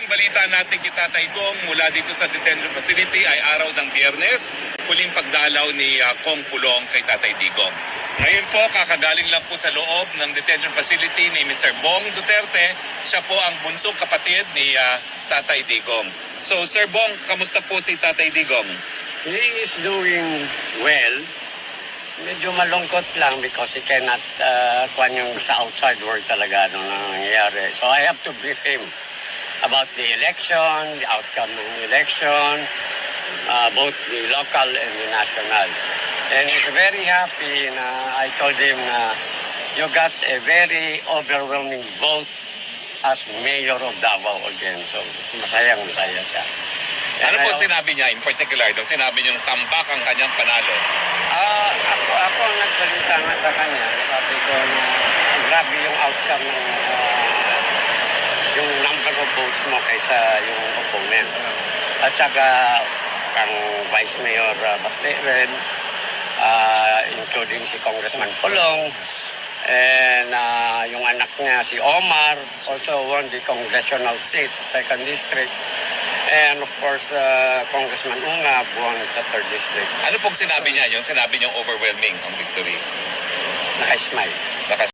balita natin kay Tatay Gong mula dito sa detention facility ay araw ng Biyernes, huling pagdalaw ni Kong Pulong kay Tatay Digong. Ngayon po, kakagaling lang po sa loob ng detention facility ni Mr. Bong Duterte. Siya po ang bunsong kapatid ni Tatay Digong. So, Sir Bong, kamusta po si Tatay Digong? He is doing well. Medyo malungkot lang because he cannot kwan yung sa outside world talaga nung nangyayari. So I have to brief him about the election, the outcome ng election, both the local and the national. And he's very happy na I told him na you got a very overwhelming vote as mayor of Davao again. So masaya siya. Ano po sinabi niya in particular? Nung sinabi niyong tambak ang kanyang panalo? Ako ang nagsalita nga sa kanya. Sabi ko na grabe yung outcome ng yung number of votes mo kaysa yung opponent. At saka ang Vice Mayor Bastieren, including si Congressman Pulong, and yung anak niya si Omar also won the congressional seat sa 2nd District. And of course, Congressman Unga won sa 3rd District. Ano pong sinabi niya? Yung sinabi niyong overwhelming ang victory? Naka-smile.